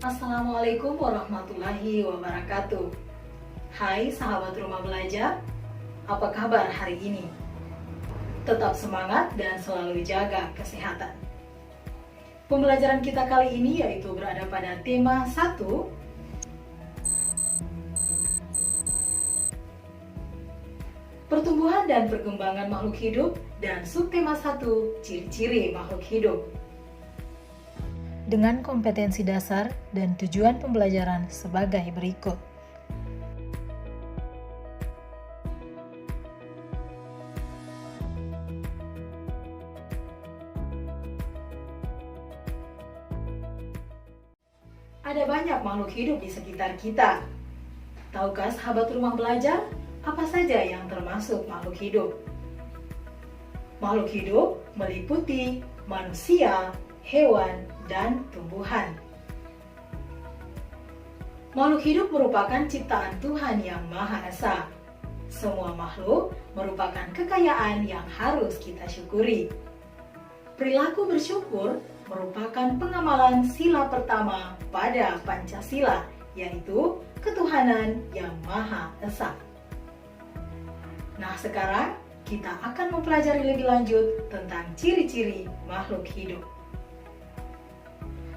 Assalamualaikum warahmatullahi wabarakatuh. Hai sahabat rumah belajar, apa kabar hari ini? Tetap semangat dan selalu jaga kesehatan. Pembelajaran kita kali ini yaitu berada pada tema 1, pertumbuhan dan perkembangan makhluk hidup, dan subtema 1, ciri-ciri makhluk hidup. Dengan kompetensi dasar dan tujuan pembelajaran sebagai berikut. Ada banyak makhluk hidup di sekitar kita. Tahukah sahabat rumah belajar, apa saja yang termasuk makhluk hidup? Makhluk hidup meliputi manusia, hewan, dan tumbuhan. Makhluk hidup merupakan ciptaan Tuhan yang Maha Esa. Semua makhluk merupakan kekayaan yang harus kita syukuri. Perilaku bersyukur merupakan pengamalan sila pertama pada Pancasila, yaitu ketuhanan yang Maha Esa. Nah, sekarang kita akan mempelajari lebih lanjut tentang ciri-ciri makhluk hidup.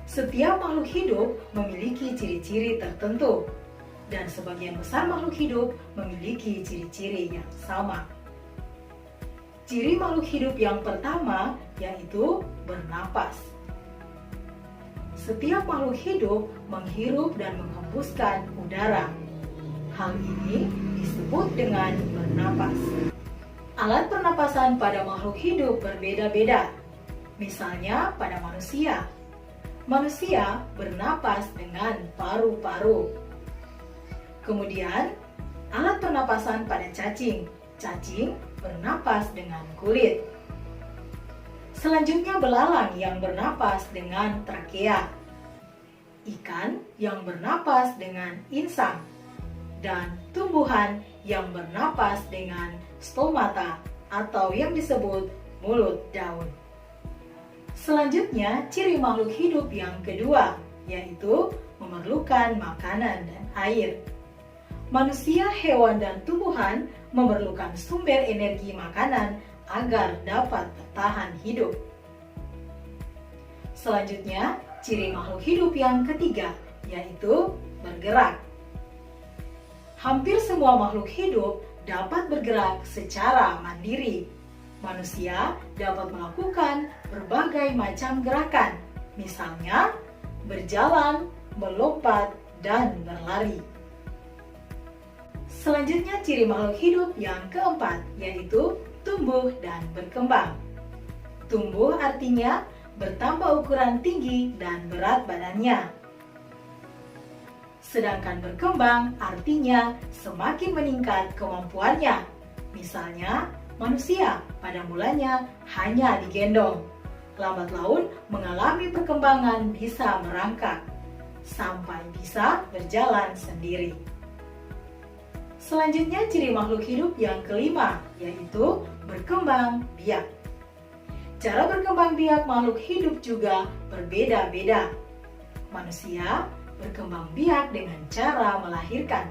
Setiap makhluk hidup memiliki ciri-ciri tertentu, dan sebagian besar makhluk hidup memiliki ciri-ciri yang sama. Ciri makhluk hidup yang pertama yaitu bernapas. Setiap makhluk hidup menghirup dan menghembuskan udara. Hal ini disebut dengan bernapas. Alat pernapasan pada makhluk hidup berbeda-beda. Misalnya pada manusia. Manusia bernapas dengan paru-paru. Kemudian, alat pernapasan pada cacing. Cacing bernapas dengan kulit. Selanjutnya belalang yang bernapas dengan trakea. Ikan yang bernapas dengan insang. Dan tumbuhan yang bernapas dengan stomata atau yang disebut mulut daun. Selanjutnya, ciri makhluk hidup yang kedua, yaitu memerlukan makanan dan air. Manusia, hewan, dan tumbuhan memerlukan sumber energi makanan agar dapat bertahan hidup. Selanjutnya, ciri makhluk hidup yang ketiga, yaitu bergerak. Hampir semua makhluk hidup dapat bergerak secara mandiri. Manusia dapat melakukan berbagai macam gerakan, misalnya berjalan, melompat, dan berlari. Selanjutnya, ciri makhluk hidup yang keempat, yaitu tumbuh dan berkembang. Tumbuh artinya bertambah ukuran tinggi dan berat badannya. Sedangkan berkembang artinya semakin meningkat kemampuannya. Misalnya, manusia pada mulanya hanya digendong. Lambat laun mengalami perkembangan bisa merangkak, sampai bisa berjalan sendiri. Selanjutnya, ciri makhluk hidup yang kelima, yaitu berkembang biak. Cara berkembang biak makhluk hidup juga berbeda-beda. Manusia berkembang biak dengan cara melahirkan.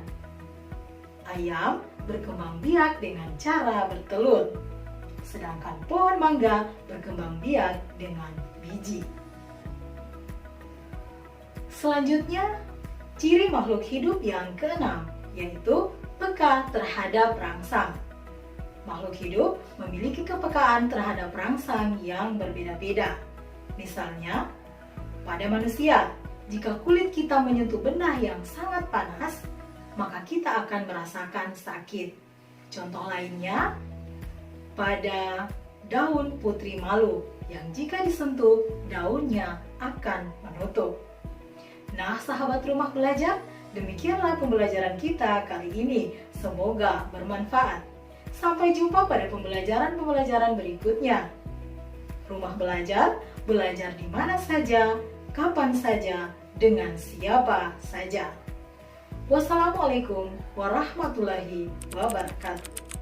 Ayam berkembang biak dengan cara bertelur. Sedangkan pohon mangga berkembang biak dengan biji. Selanjutnya, ciri makhluk hidup yang keenam, yaitu peka terhadap rangsang. Makhluk hidup memiliki kepekaan terhadap rangsang yang berbeda-beda. Misalnya, pada manusia, jika kulit kita menyentuh benda yang sangat panas, maka kita akan merasakan sakit. Contoh lainnya, pada daun putri malu yang jika disentuh, daunnya akan menutup. Nah, sahabat rumah belajar, demikianlah pembelajaran kita kali ini. Semoga bermanfaat. Sampai jumpa pada pembelajaran-pembelajaran berikutnya. Rumah belajar, belajar di mana saja, kapan saja, dengan siapa saja. Wassalamualaikum warahmatullahi wabarakatuh.